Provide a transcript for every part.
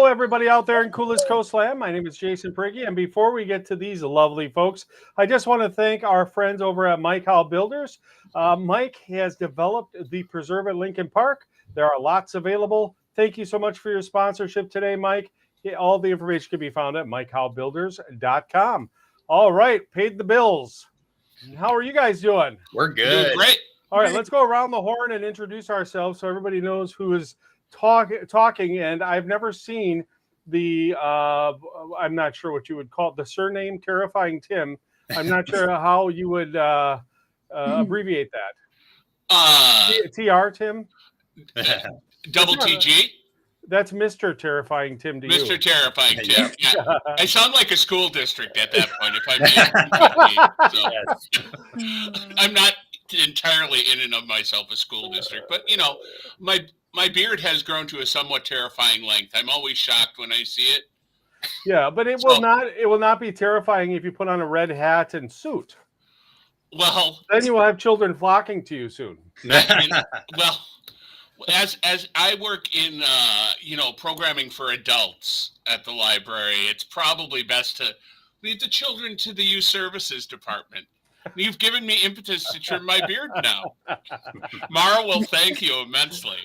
everybody out there in Coolest Coastland. My name is Jason Prigge, and before we get to these lovely folks, I just want to thank our friends over at Mike Howe Builders. Mike has developed the Preserve at Lincoln Park. There are lots available. Thank you so much for your sponsorship today, Mike. All the information can be found at MikeHoweBuilders.com. All right, paid the bills. How are you guys doing? We're good. Doing great. All right, let's go around the horn and introduce ourselves so everybody knows who is talking. And I've never seen the, I'm not sure what you would call it, the surname Terrifying Tim. I'm not sure how you would abbreviate that. TR Tim? Double TG? That's Mr. Terrifying Tim to you. Mr. Terrifying Tim. Yeah. I sound like a school district at that point if I'm so. I'm not entirely in and of myself a school district, but you know, my beard has grown to a somewhat terrifying length. I'm always shocked when I see it. Yeah, but it will not be terrifying if you put on a red hat and suit. Well, then you will have children flocking to you soon. Well, as I work in programming for adults at the library, it's probably best to leave the children to the youth services department. You've given me impetus to trim my beard now. Mara will thank you immensely.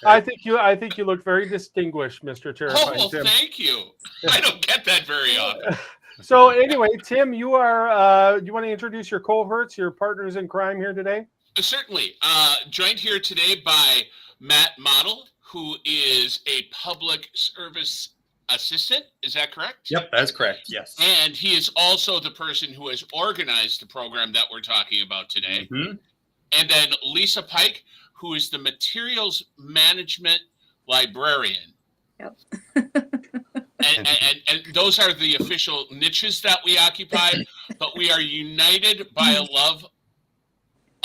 I think you look very distinguished, Mr. Terrifying well, Tim. Thank you. I don't get that very often. So anyway, Tim, you are you want to introduce your cohorts, your partners in crime here today? Certainly. Joined here today by Matt Model, who is a public service assistant. Is that correct? Yep, that's correct. Yes. And he is also the person who has organized the program that we're talking about today. Mm-hmm. And then Lisa Pike, who is the materials management librarian. Yep. and those are the official niches that we occupy, but we are united by a love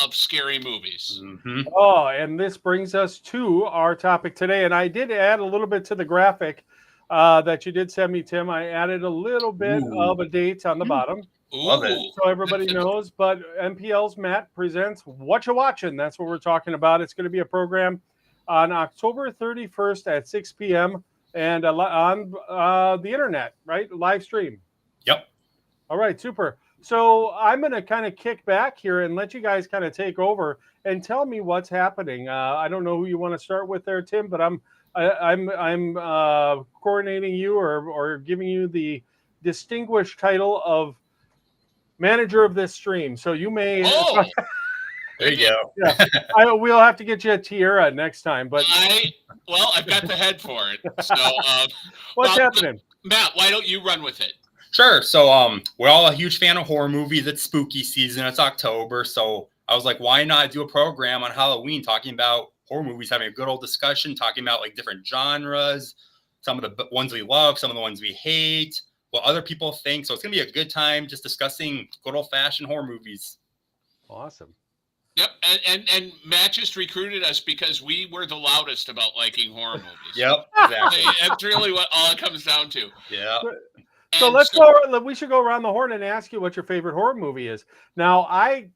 of scary movies. Mm-hmm. Oh, and this brings us to our topic today. And I did add a little bit to the graphic that you did send me, Tim. I added a little bit of a date on the bottom. Love it. So everybody knows, but MPL's Matt presents Whatcha Watching. That's what we're talking about. It's going to be a program on October 31st at 6 p.m. and on the internet, right? Live stream. Yep. All right, super. So I'm going to kind of kick back here and let you guys kind of take over and tell me what's happening. I don't know who you want to start with there, Tim, but I'm coordinating you or giving you the distinguished title of manager of this stream. So you may. Oh, there you go. Yeah, we'll have to get you a tiara next time. But I've got the head for it. So what's happening, Matt? Why don't you run with it? Sure. So we're all a huge fan of horror movies. It's spooky season. It's October, so I was like, why not do a program on Halloween talking about horror movies, having a good old discussion, talking about like different genres, some of the ones we love, some of the ones we hate, what other people think. So it's gonna be a good time just discussing good old fashioned horror movies. Awesome. Yep, and Matt just recruited us because we were the loudest about liking horror movies. Yep, exactly. That's really what all it comes down to. Yeah. So we should go around the horn and ask you what your favorite horror movie is. Now, I'm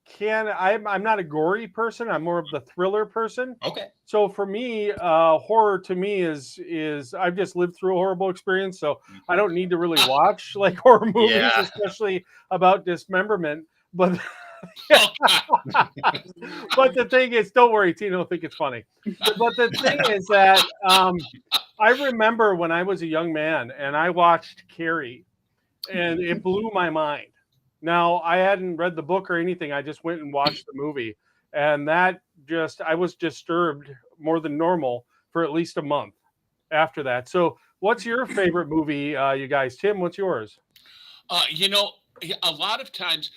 not a gory person. I'm more of the thriller person. Okay. So for me, horror to me is I've just lived through a horrible experience, so I don't need to really watch like horror movies, especially about dismemberment. But but the thing is, don't worry, Tina will think it's funny. But the thing is that I remember when I was a young man and I watched Carrie, and it blew my mind. Now, I hadn't read the book or anything. I just went and watched the movie, and I was disturbed more than normal for at least a month after that. So what's your favorite movie, you guys? Tim, what's yours? A lot of times,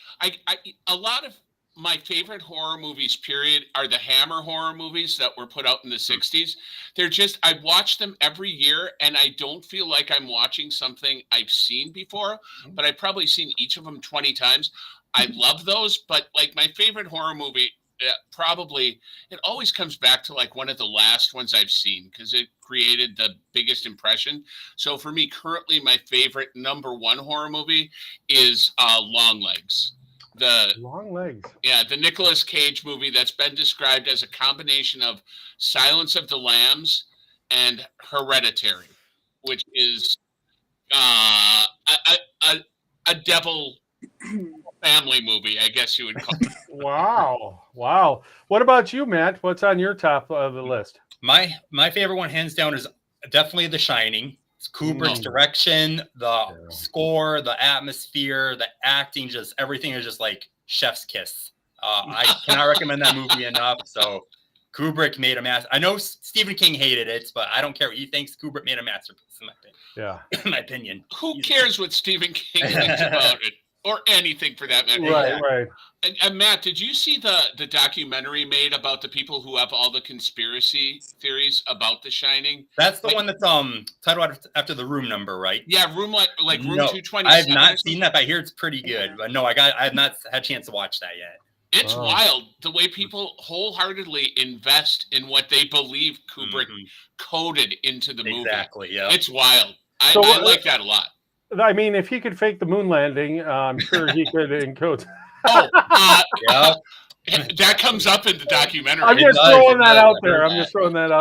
a lot of my favorite horror movies, period, are the Hammer horror movies that were put out in the 60s. They're just, I watch them every year, and I don't feel like I'm watching something I've seen before, but I've probably seen each of them 20 times. I love those, but like my favorite horror movie, it always comes back to like one of the last ones I've seen because it created the biggest impression. So for me, currently, my favorite number one horror movie is Longlegs. Long Legs. Yeah, the Nicolas Cage movie that's been described as a combination of Silence of the Lambs and Hereditary. which is a devil family movie, I guess you would call it. Wow. What about you, Matt? What's on your top of the list? My favorite one, hands down, is definitely The Shining. It's Kubrick's direction, the score, the atmosphere, the acting, just everything is just like chef's kiss. I cannot recommend that movie enough. So Kubrick made a masterpiece. I know Stephen King hated it, but I don't care what he thinks. Kubrick made a masterpiece, in my opinion. Yeah. In my opinion. Who cares what Stephen King thinks about it? Or anything for that matter. Right. And Matt, did you see the documentary made about the people who have all the conspiracy theories about The Shining? That's the one that's titled after the room number, right? Yeah, room 227. I have not seen that, but I hear it's pretty good. But no, I have not had a chance to watch that yet. It's wild the way people wholeheartedly invest in what they believe Kubrick coded into the movie. Exactly. Yeah, it's wild. I like that a lot. I mean, if he could fake the moon landing, I'm sure he could encode. Yeah. That comes up in the documentary. I'm just throwing that out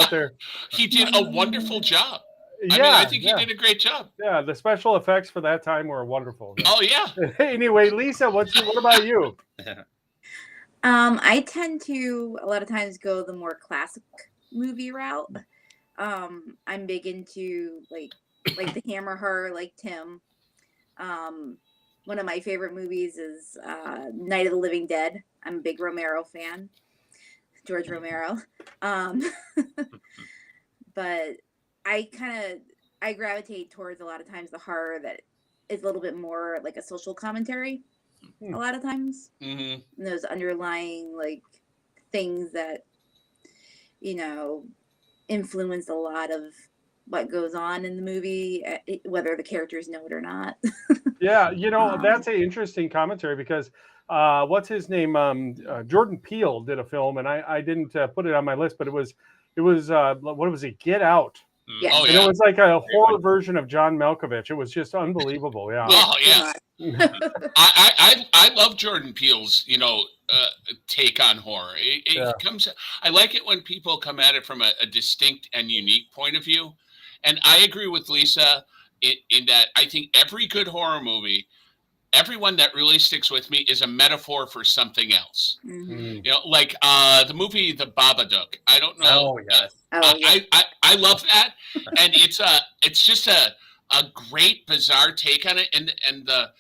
there. He did a wonderful job. Yeah, I think he did a great job. Yeah, the special effects for that time were wonderful. Oh yeah. Anyway, Lisa, what about you? I tend to a lot of times go the more classic movie route. I'm big into like the Hammer horror, like Tim. One of my favorite movies is Night of the Living Dead. I'm a big Romero fan, George Romero. But I gravitate towards a lot of times the horror that is a little bit more like a social commentary. A lot of times, and those underlying like things that influence a lot of what goes on in the movie, whether the characters know it or not. Yeah, that's an interesting commentary because what's his name? Jordan Peele did a film, and I didn't put it on my list, but it was what was it? Get Out. Yeah. Oh, and it was like a horror version of John Malkovich. It was just unbelievable. Yeah. Oh yeah. I love Jordan Peele's take on horror. It comes. I like it when people come at it from a distinct and unique point of view. And I agree with Lisa in that I think every good horror movie, everyone that really sticks with me is a metaphor for something else. Mm-hmm. Like the movie The Babadook. I don't know. Oh yes. I love that, and it's just a great bizarre take on it, and the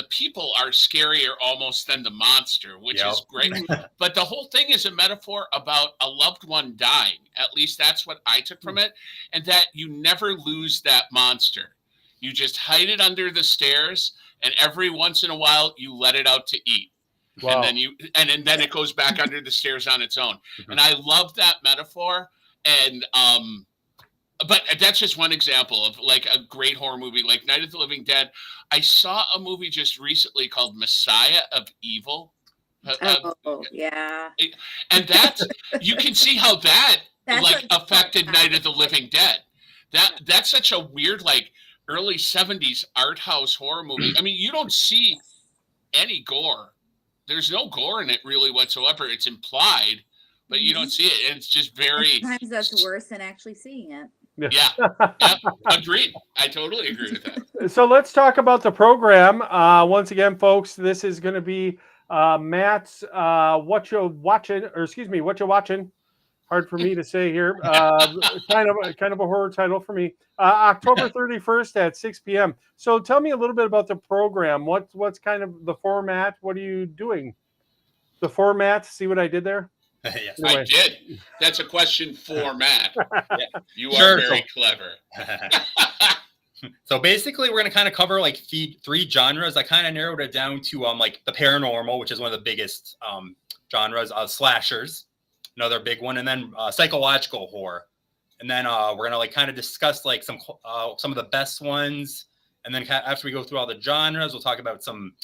people are scarier almost than the monster, which is great. But the whole thing is a metaphor about a loved one dying. At least that's what I took from it, and that you never lose that monster. You just hide it under the stairs, and every once in a while you let it out to eat. Wow. And then it goes back under the stairs on its own. And I love that metaphor. And but that's just one example of like a great horror movie, like Night of the Living Dead. I saw a movie just recently called Messiah of Evil. Yeah. And that's you can see how that affected Night of the Living Dead. That's such a weird like early 70s art house horror movie. I mean, you don't see any gore. There's no gore in it really whatsoever. It's implied, but you don't see it. And it's just very... Sometimes that's worse than actually seeing it. Yeah. Agreed. I totally agree with that. So let's talk about the program. Once again, folks, this is going to be Matt's Whatcha Watching. Hard for me to say here. Kind of a horror title for me. October 31st at 6 p.m. So tell me a little bit about the program. What's kind of the format? What are you doing? The format. See what I did there? Yes, anyway. I did. That's a question for Matt. You are very clever. So basically, we're going to kind of cover like three genres. I kind of narrowed it down to like the paranormal, which is one of the biggest genres. Slashers, another big one, and then psychological horror. And then we're going to like kind of discuss like some of the best ones. And then after we go through all the genres, we'll talk about some.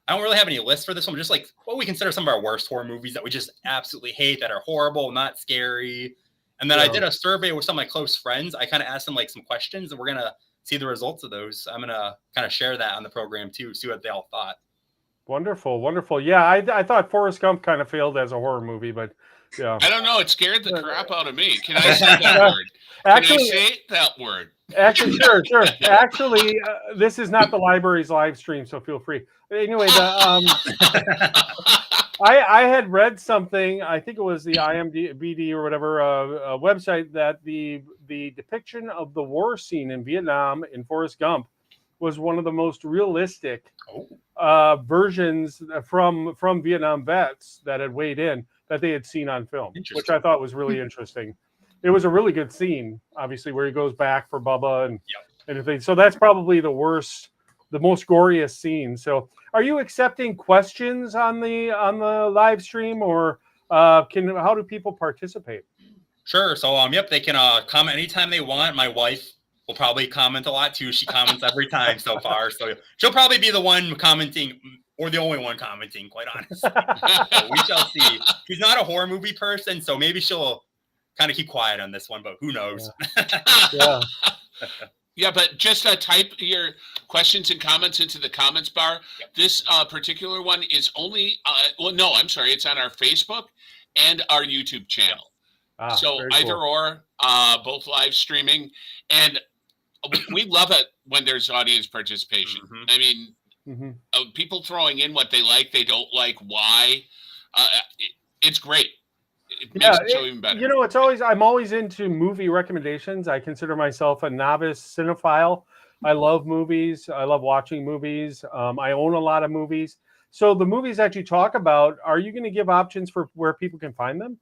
I don't really have any lists for this one. Just like what we consider some of our worst horror movies that we just absolutely hate, that are horrible, not scary. And then I did a survey with some of my close friends. I kind of asked them like some questions, and we're going to see the results of those. I'm going to kind of share that on the program too, see what they all thought. Wonderful. Yeah, I thought Forrest Gump kind of failed as a horror movie, but yeah. I don't know. It scared the crap out of me. Can I say that word? Actually, can I say that word? Actually, sure. Actually, this is not the library's live stream, so feel free. Anyway, I had read something. I think it was the IMDb or whatever website that the depiction of the war scene in Vietnam in Forrest Gump was one of the most realistic versions from Vietnam vets that had weighed in that they had seen on film, which I thought was really interesting. It was a really good scene, obviously, where he goes back for Bubba and everything. So that's probably the most goriest scene. So, are you accepting questions on the live stream, or how do people participate? Sure. So they can comment anytime they want. My wife will probably comment a lot too. She comments every time so far. So she'll probably be the one commenting, or the only one commenting, quite honestly. So we shall see. She's not a horror movie person, so maybe she'll kind of keep quiet on this one, but who knows? Yeah. Yeah, but just type your questions and comments into the comments bar. Yep. This particular one is only, it's on our Facebook and our YouTube channel. So either or, both live streaming. And we love it when there's audience participation. Mm-hmm. I mean, people throwing in what they like, they don't like, why. It's great. It makes the show even better. You know, I'm always into movie recommendations. I consider myself a novice cinephile. I love movies. I love watching movies. I own a lot of movies. So the movies that you talk about, are you going to give options for where people can find them?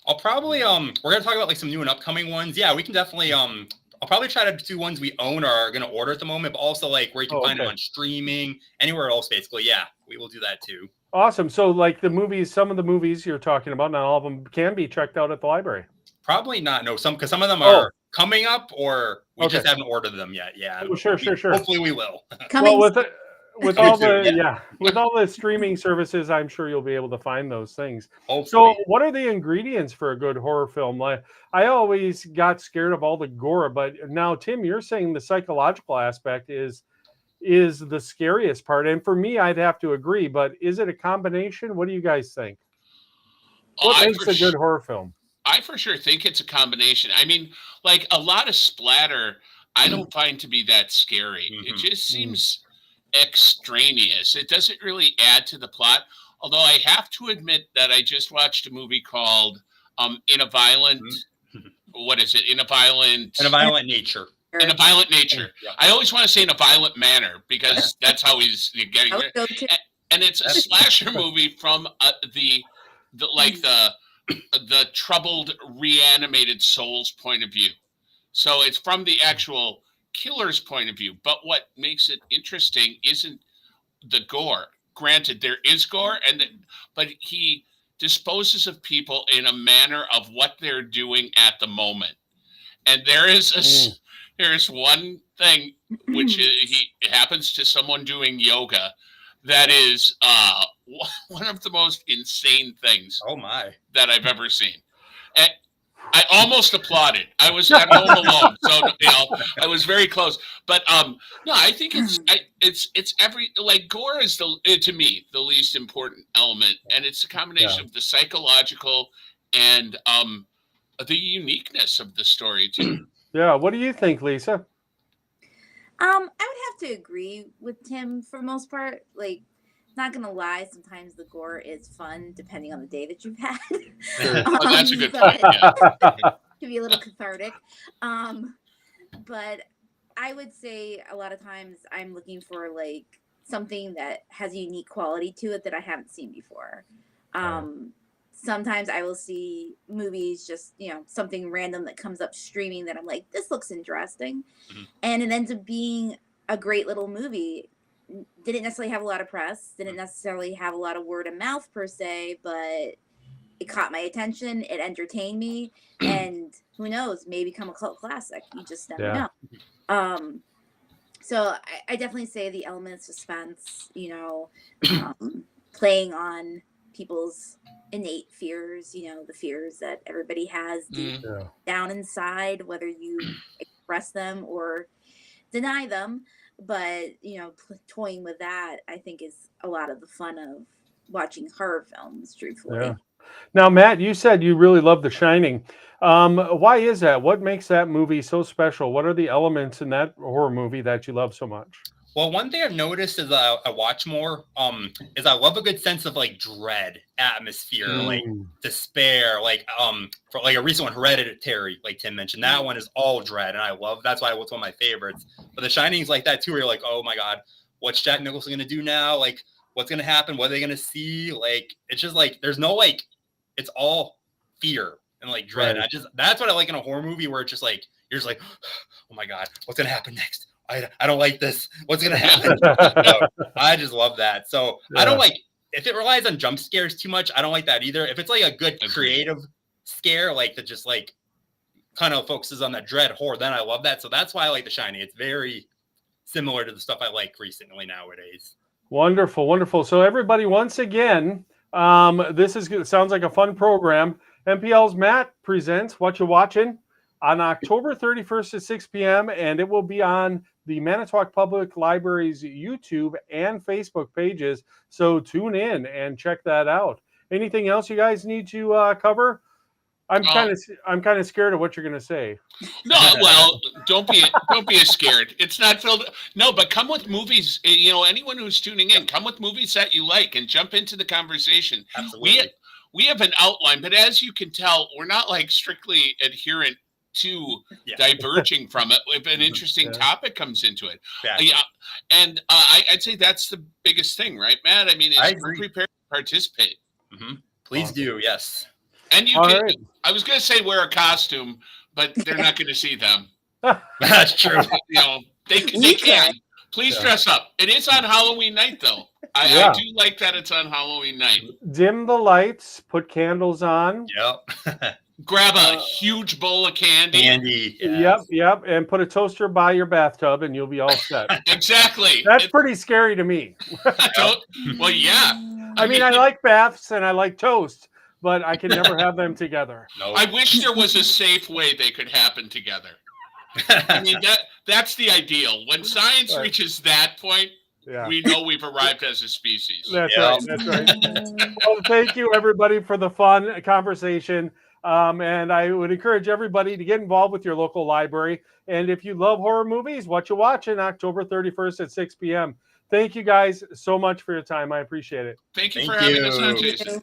I'll probably we're going to talk about like some new and upcoming ones. Yeah, we can definitely I'll probably try to do ones we own or are going to order at the moment, but also like where you can find them on streaming, anywhere else basically. Yeah, we will do that too. Awesome. So like some of the movies you're talking about, not all of them can be checked out at the library. Probably not. No, because some of them are coming up, or we just haven't ordered them yet. Yeah. Oh, sure. Hopefully we will. With all the streaming services, I'm sure you'll be able to find those things. Hopefully. So what are the ingredients for a good horror film? I always got scared of all the gore, but now Tim, you're saying the psychological aspect is the scariest part. And for me, I'd have to agree, but is it a combination? What do you guys think? What makes a good horror film? I for sure think it's a combination. I mean, like a lot of splatter, I don't find to be that scary. It just seems extraneous. It doesn't really add to the plot. Although I have to admit that I just watched a movie called In a Violent Nature. In a Violent Nature. Yeah. I always want to say in a violent manner because that's how he's getting it. And it's a slasher movie from the troubled, reanimated soul's point of view. So it's from the actual killer's point of view. But what makes it interesting isn't the gore. Granted, there is gore, but he disposes of people in a manner of what they're doing at the moment. And there is there's one thing which he happens to someone doing yoga that is one of the most insane things that I've ever seen. And I almost applauded. I was at home alone, so I was very close. But no, I think it's gore is to me the least important element, and it's a combination of the psychological and the uniqueness of the story too. Yeah, what do you think, Lisa? I would have to agree with Tim for the most part. Like, not gonna lie, sometimes the gore is fun depending on the day that you've had. That's a good point. Yeah. It can be a little cathartic. But I would say a lot of times I'm looking for like something that has a unique quality to it that I haven't seen before. Sometimes I will see movies, just, something random that comes up streaming that I'm like, this looks interesting. And it ends up being a great little movie. Didn't necessarily have a lot of press, didn't necessarily have a lot of word of mouth per se, but it caught my attention. It entertained me. And who knows, may become a cult classic. You just never know. So I definitely say the element of suspense, playing on people's innate fears, the fears that everybody has deep down inside, whether you express them or deny them. But, toying with that, I think, is a lot of the fun of watching horror films, truthfully. Now, Matt, you said you really love The Shining. Why is that? What makes that movie so special? What are the elements in that horror movie that you love so much? Well, one thing I've noticed as I watch more, is I love a good sense of like dread atmosphere, like despair, like for like a recent one, Hereditary, like Tim mentioned, that one is all dread, and I love that's why it's one of my favorites. But The Shining's like that too, where you're like, oh my god, what's Jack Nicholson gonna do now? Like, what's gonna happen? What are they gonna see? Like, it's just like there's no like, it's all fear and like dread. Right. That's what I like in a horror movie, where it's just like you're just like, oh my god, what's gonna happen next? I don't like this. What's gonna happen? So, I just love that. So I don't like if it relies on jump scares too much. I don't like that either. If it's like a good creative scare, like that, just like kind of focuses on that dread horror, then I love that. So that's why I like The Shining. It's very similar to the stuff I like recently nowadays. Wonderful, wonderful. So everybody, once again, this sounds like a fun program. MPL's Matt presents Whatcha Watching on October 31st at 6 p.m. and it will be on the Manitowoc Public Library's YouTube and Facebook pages. So tune in and check that out. Anything else you guys need to cover? I'm kind of scared of what you're going to say. No, well, don't be scared. It's not filled. No, but come with movies. You know, anyone who's tuning in, come with movies that you like and jump into the conversation. Absolutely. We have an outline, but as you can tell, we're not like strictly adherent to diverging from it if an interesting topic comes into it. Yeah, and I'd say that's the biggest thing, right, Matt? I mean, we're prepared to participate. Please do, yes. And you can. Right. I was going to say wear a costume, but they're not going to see them. That's true. You know, they can. Please dress up. It is on Halloween night, though. I do like that it's on Halloween night. Dim the lights, put candles on. Yep. Grab a huge bowl of candy. Yes. Yep. And put a toaster by your bathtub and you'll be all set. Exactly. That's pretty scary to me. Well, yeah. I mean, I like baths and I like toast, but I can never have them together. No. I wish there was a safe way they could happen together. I mean, that's the ideal. When science reaches that point, we know we've arrived as a species. That's right. Well, thank you, everybody, for the fun conversation. And I would encourage everybody to get involved with your local library. And if you love horror movies, Whatcha Watching October 31st at 6 p.m. Thank you guys so much for your time. I appreciate it. Thank you for having us on, Jason.